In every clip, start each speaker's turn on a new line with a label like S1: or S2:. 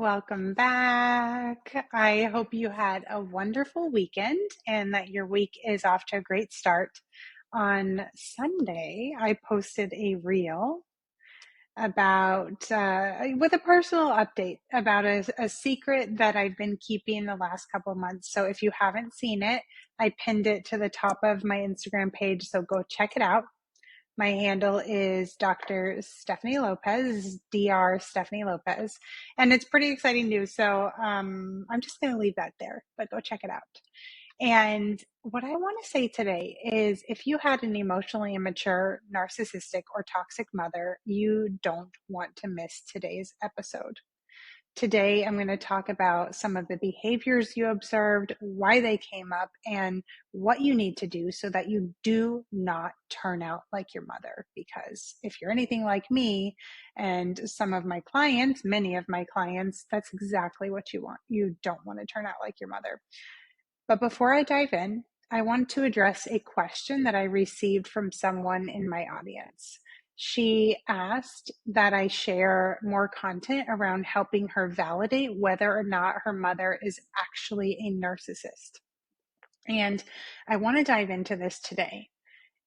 S1: Welcome back. I hope you had a wonderful weekend and that your week is off to a great start. On Sunday, I posted a reel with a personal update about a secret that I've been keeping the last couple of months. So if you haven't seen it, I pinned it to the top of my Instagram page. So go check it out. My handle is Dr. Stephanie Lopez, Dr. Stephanie Lopez, and it's pretty exciting news. So I'm just going to leave that there, but go check it out. And what I want to say today is if you had an emotionally immature, narcissistic, or toxic mother, you don't want to miss today's episode. Today, I'm going to talk about some of the behaviors you observed, why they came up, and what you need to do so that you do not turn out like your mother. Because if you're anything like me and some of my clients, many of my clients, that's exactly what you want. You don't want to turn out like your mother. But before I dive in, I want to address a question that I received from someone in my audience. She asked that I share more content around helping her validate whether or not her mother is actually a narcissist. And I want to dive into this today.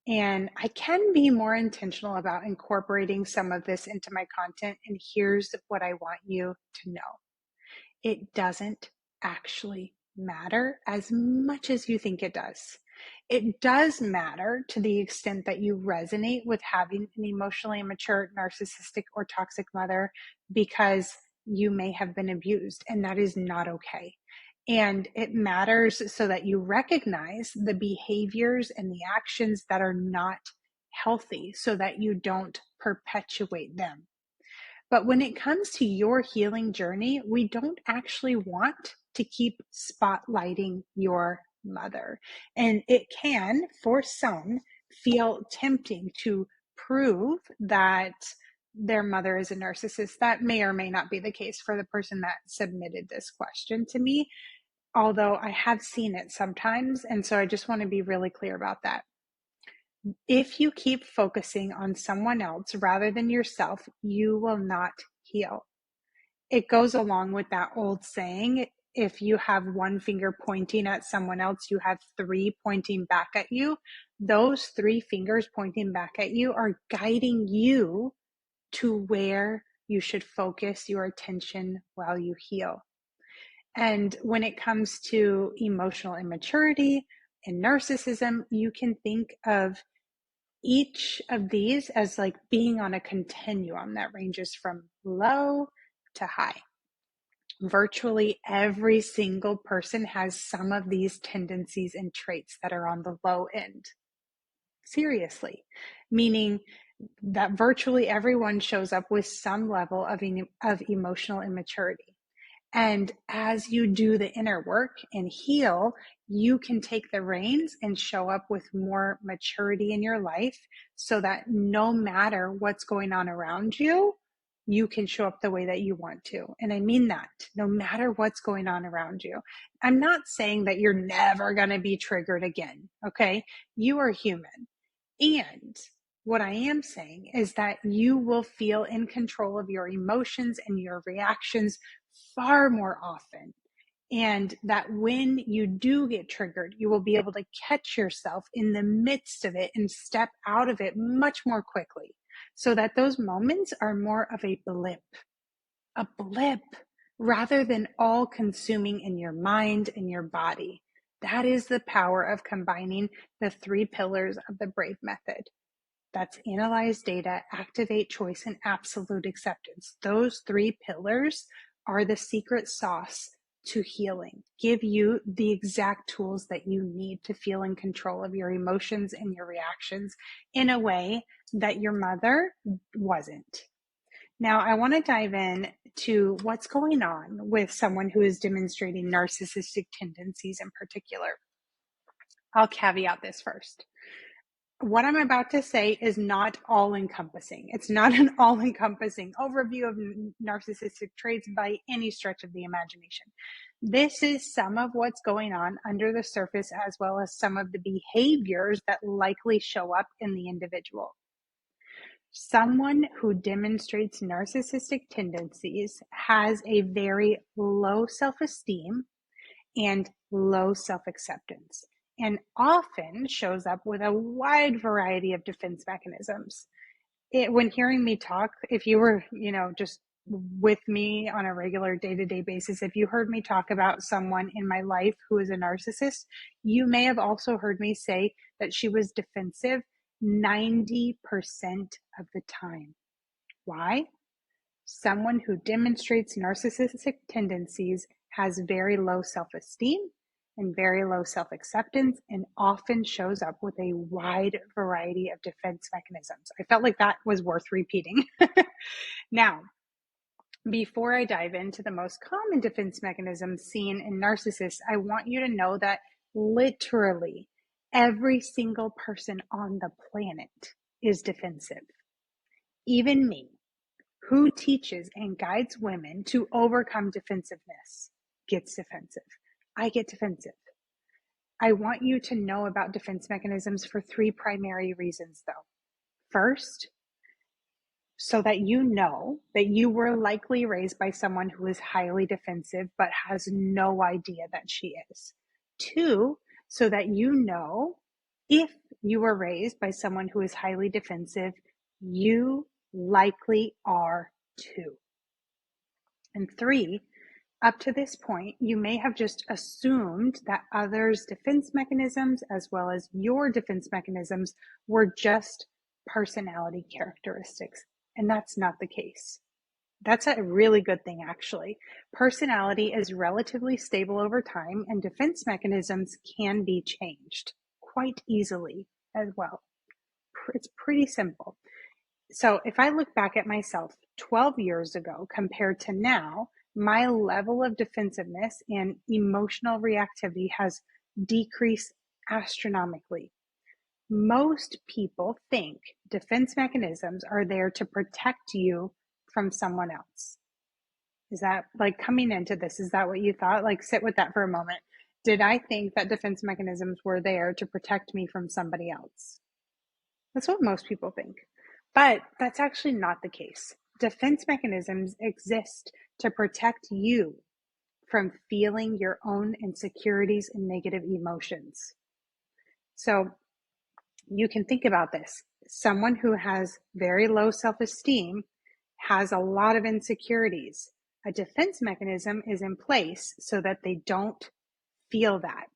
S1: And I can be more intentional about incorporating some of this into my content. And here's what I want you to know. It doesn't actually matter as much as you think it does. It does matter to the extent that you resonate with having an emotionally immature, narcissistic, or toxic mother because you may have been abused, and that is not okay. And it matters so that you recognize the behaviors and the actions that are not healthy so that you don't perpetuate them. But when it comes to your healing journey, we don't actually want to keep spotlighting your mother. And it can, for some, feel tempting to prove that their mother is a narcissist. That may or may not be the case for the person that submitted this question to me, although I have seen it sometimes. And so I just want to be really clear about that. If you keep focusing on someone else rather than yourself, you will not heal. It goes along with that old saying, if you have one finger pointing at someone else, you have three pointing back at you. Those three fingers pointing back at you are guiding you to where you should focus your attention while you heal. And when it comes to emotional immaturity and narcissism, you can think of each of these as like being on a continuum that ranges from low to high. Virtually every single person has some of these tendencies and traits that are on the low end. Seriously, meaning that virtually everyone shows up with some level of emotional immaturity. And as you do the inner work and heal, you can take the reins and show up with more maturity in your life so that no matter what's going on around you, you can show up the way that you want to. And I mean that, no matter what's going on around you. I'm not saying that you're never going to be triggered again, okay? You are human. And what I am saying is that you will feel in control of your emotions and your reactions far more often. And that when you do get triggered, you will be able to catch yourself in the midst of it and step out of it much more quickly so that those moments are more of a blip rather than all consuming in your mind and your body. That is the power of combining the three pillars of the BRAVE method. That's analyze data, activate choice, and absolute acceptance. Those three pillars are the secret sauce to healing. Give you the exact tools that you need to feel in control of your emotions and your reactions in a way that your mother wasn't. Now, I want to dive in to what's going on with someone who is demonstrating narcissistic tendencies in particular. I'll caveat this first. What I'm about to say is not all-encompassing. It's not an all-encompassing overview of narcissistic traits by any stretch of the imagination. This is some of what's going on under the surface, as well as some of the behaviors that likely show up in the individual. Someone who demonstrates narcissistic tendencies has a very low self-esteem and low self-acceptance, and often shows up with a wide variety of defense mechanisms. When hearing me talk, if you were, just with me on a regular day-to-day basis, if you heard me talk about someone in my life who is a narcissist, you may have also heard me say that she was defensive 90% of the time. Why? Someone who demonstrates narcissistic tendencies has very low self-esteem and very low self-acceptance, and often shows up with a wide variety of defense mechanisms. I felt like that was worth repeating. Now, before I dive into the most common defense mechanisms seen in narcissists, I want you to know that literally every single person on the planet is defensive. Even me, who teaches and guides women to overcome defensiveness, gets defensive. I get defensive. I want you to know about defense mechanisms for three primary reasons, though. First, so that you know that you were likely raised by someone who is highly defensive but has no idea that she is. Two, so that you know if you were raised by someone who is highly defensive, you likely are too. And three, up to this point, you may have just assumed that others' defense mechanisms, as well as your defense mechanisms, were just personality characteristics. And that's not the case. That's a really good thing, actually. Personality is relatively stable over time, and defense mechanisms can be changed quite easily as well. It's pretty simple. So if I look back at myself 12 years ago compared to now, my level of defensiveness and emotional reactivity has decreased astronomically. Most people think defense mechanisms are there to protect you from someone else. Is that, like, coming into this, is that what you thought? Like, sit with that for a moment. Did I think that defense mechanisms were there to protect me from somebody else? That's what most people think. But that's actually not the case. Defense mechanisms exist to protect you from feeling your own insecurities and negative emotions. So you can think about this. Someone who has very low self-esteem has a lot of insecurities. A defense mechanism is in place so that they don't feel that.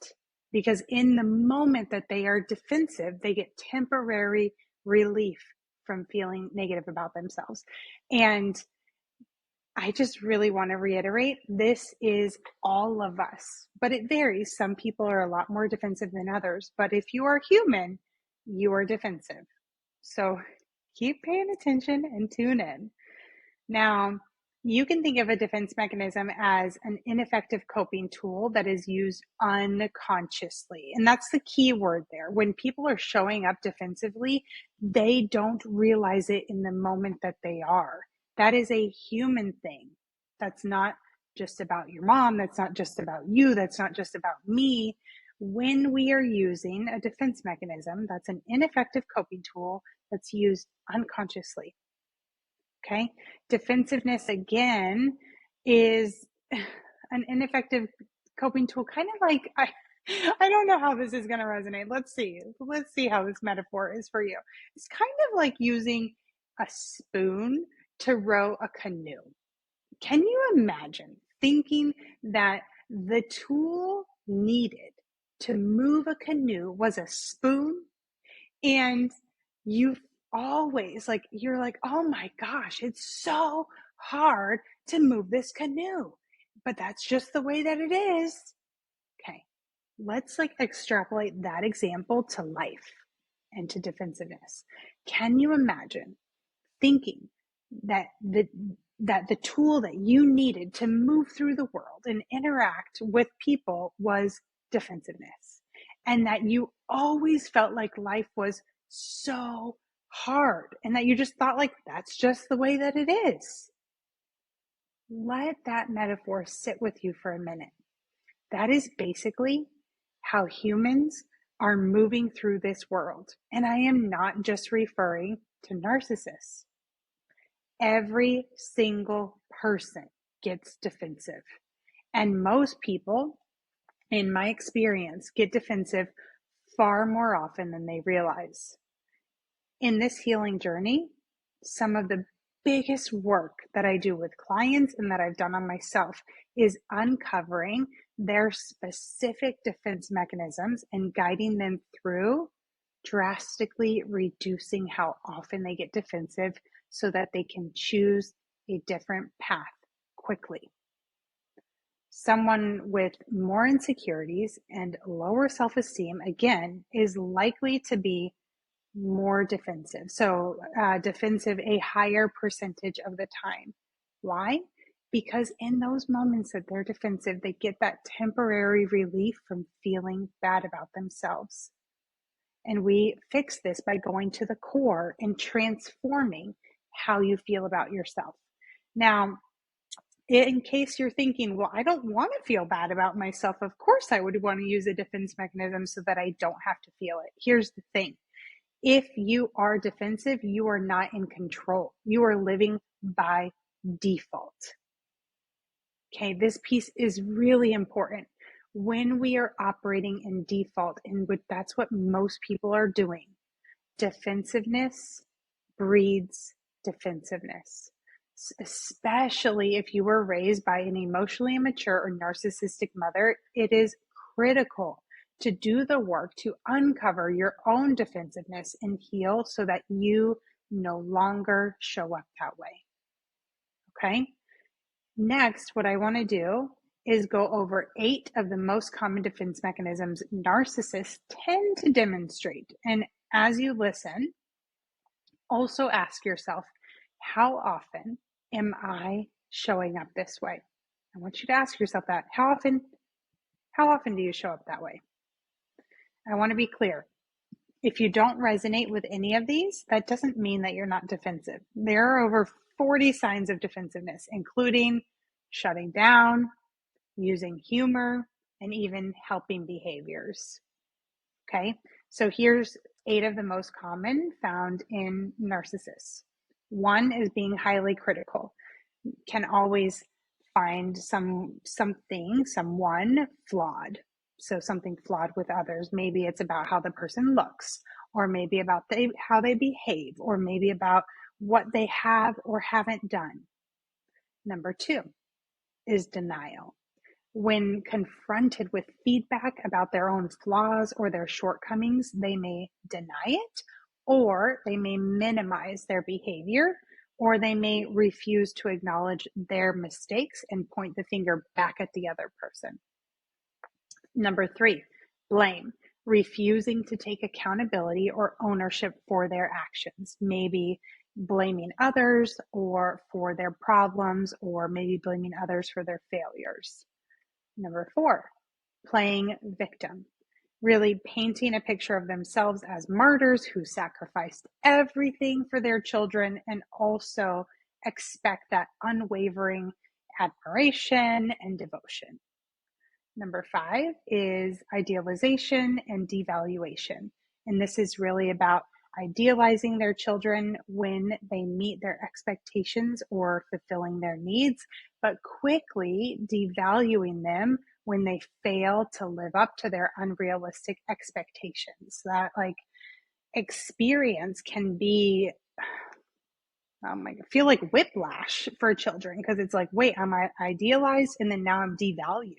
S1: Because in the moment that they are defensive, they get temporary relief from feeling negative about themselves. And I just really want to reiterate, this is all of us, but it varies. Some people are a lot more defensive than others, but if you are human, you are defensive. So keep paying attention and tune in. Now, you can think of a defense mechanism as an ineffective coping tool that is used unconsciously. And that's the key word there. When people are showing up defensively, they don't realize it in the moment that they are. That is a human thing. That's not just about your mom. That's not just about you. That's not just about me. When we are using a defense mechanism, that's an ineffective coping tool that's used unconsciously. Okay. Defensiveness, again, is an ineffective coping tool, kind of like, I don't know how this is going to resonate. Let's see how this metaphor is for you. It's kind of like using a spoon to row a canoe. Can you imagine thinking that the tool needed to move a canoe was a spoon, and you've always, like, you're like, oh my gosh, it's so hard to move this canoe, but that's just the way that it is. Okay, let's extrapolate that example to life and to defensiveness. Can you imagine thinking that the tool that you needed to move through the world and interact with people was defensiveness, and that you always felt like life was so hard, and that you just thought, like, that's just the way that it is? Let that metaphor sit with you for a minute. That is basically how humans are moving through this world. And I am not just referring to narcissists. Every single person gets defensive. And most people, in my experience, get defensive far more often than they realize. In this healing journey, some of the biggest work that I do with clients and that I've done on myself is uncovering their specific defense mechanisms and guiding them through drastically reducing how often they get defensive so that they can choose a different path quickly. Someone with more insecurities and lower self-esteem, again, is likely to be more defensive. So defensive a higher percentage of the time. Why? Because in those moments that they're defensive, they get that temporary relief from feeling bad about themselves. And we fix this by going to the core and transforming how you feel about yourself. Now, in case you're thinking, well, I don't want to feel bad about myself. Of course, I would want to use a defense mechanism so that I don't have to feel it. Here's the thing. If you are defensive, you are not in control. You are living by default. Okay, this piece is really important. When we are operating in default, and that's what most people are doing, defensiveness breeds defensiveness. Especially if you were raised by an emotionally immature or narcissistic mother, it is critical to do the work to uncover your own defensiveness and heal so that you no longer show up that way. Okay? Next, what I want to do is go over 8 of the most common defense mechanisms narcissists tend to demonstrate. And as you listen, also ask yourself, how often am I showing up this way? I want you to ask yourself that. How often do you show up that way? I want to be clear. If you don't resonate with any of these, that doesn't mean that you're not defensive. There are over 40 signs of defensiveness, including shutting down, using humor, and even helping behaviors. Okay, so here's 8 of the most common found in narcissists. 1 is being highly critical. Can always find someone flawed. So something flawed with others. Maybe it's about how the person looks, or maybe about how they behave, or maybe about what they have or haven't done. Number 2 is denial. When confronted with feedback about their own flaws or their shortcomings, they may deny it, or they may minimize their behavior, or they may refuse to acknowledge their mistakes and point the finger back at the other person. Number 3, blame. Refusing to take accountability or ownership for their actions. Maybe blaming others or for their problems, or maybe blaming others for their failures. Number 4, playing victim. Really painting a picture of themselves as martyrs who sacrificed everything for their children and also expect that unwavering admiration and devotion. Number 5 is idealization and devaluation. And this is really about idealizing their children when they meet their expectations or fulfilling their needs, but quickly devaluing them when they fail to live up to their unrealistic expectations. That experience can be I feel like whiplash for children, because it's like, wait, am I idealized and then now I'm devalued?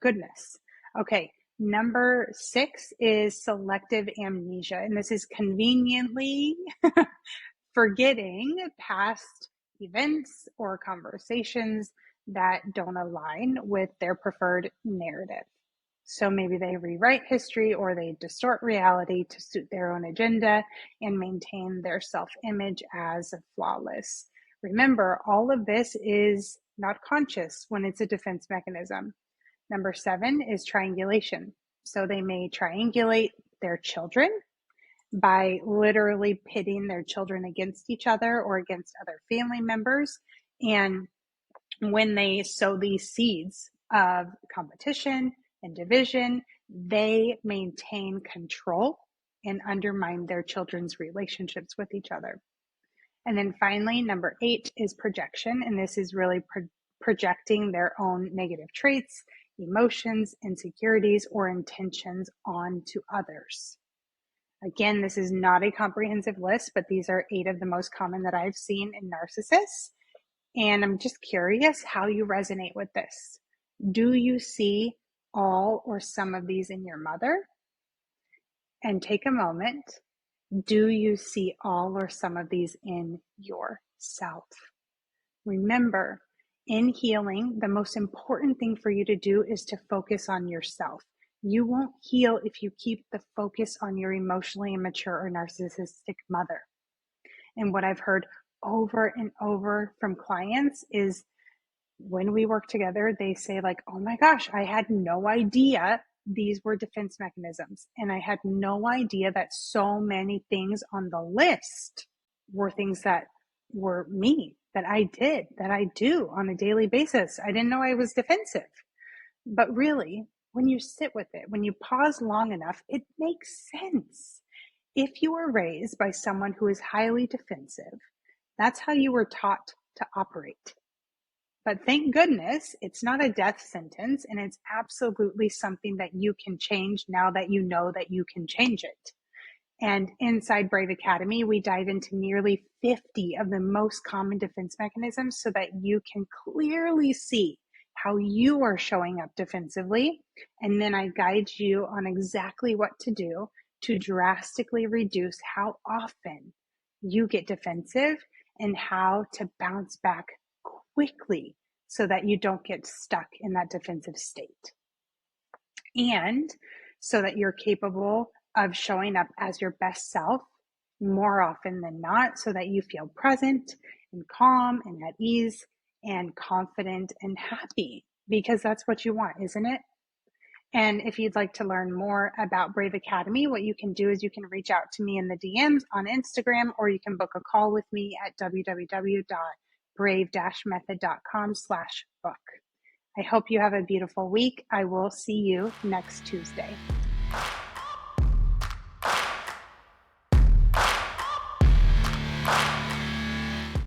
S1: Goodness. Okay. Number 6 is selective amnesia. And this is conveniently forgetting past events or conversations that don't align with their preferred narrative. So maybe they rewrite history or they distort reality to suit their own agenda and maintain their self-image as flawless. Remember, all of this is not conscious when it's a defense mechanism. Number 7 is triangulation. So they may triangulate their children by literally pitting their children against each other or against other family members. And when they sow these seeds of competition and division, they maintain control and undermine their children's relationships with each other. And then finally, number 8 is projection. And this is really projecting their own negative traits, emotions, insecurities, or intentions onto others. Again, this is not a comprehensive list, but these are 8 of the most common that I've seen in narcissists. And I'm just curious how you resonate with this. Do you see all or some of these in your mother? And take a moment. Do you see all or some of these in yourself? Remember, in healing, the most important thing for you to do is to focus on yourself. You won't heal if you keep the focus on your emotionally immature or narcissistic mother. And what I've heard over and over from clients is when we work together, they say like, oh my gosh, I had no idea these were defense mechanisms. And I had no idea that so many things on the list were things that were me, that I did, that I do on a daily basis. I didn't know I was defensive. But really, when you sit with it, when you pause long enough, it makes sense. If you were raised by someone who is highly defensive, that's how you were taught to operate. But thank goodness it's not a death sentence, and it's absolutely something that you can change now that you know that you can change it. And inside Brave Academy, we dive into nearly 50 of the most common defense mechanisms so that you can clearly see how you are showing up defensively. And then I guide you on exactly what to do to drastically reduce how often you get defensive and how to bounce back quickly so that you don't get stuck in that defensive state. And so that you're capable of showing up as your best self more often than not, so that you feel present and calm and at ease and confident and happy, because that's what you want, isn't it? And if you'd like to learn more about Brave Academy, what you can do is you can reach out to me in the DMs on Instagram, or you can book a call with me at www.brave-method.com/book. I hope you have a beautiful week. I will see you next Tuesday.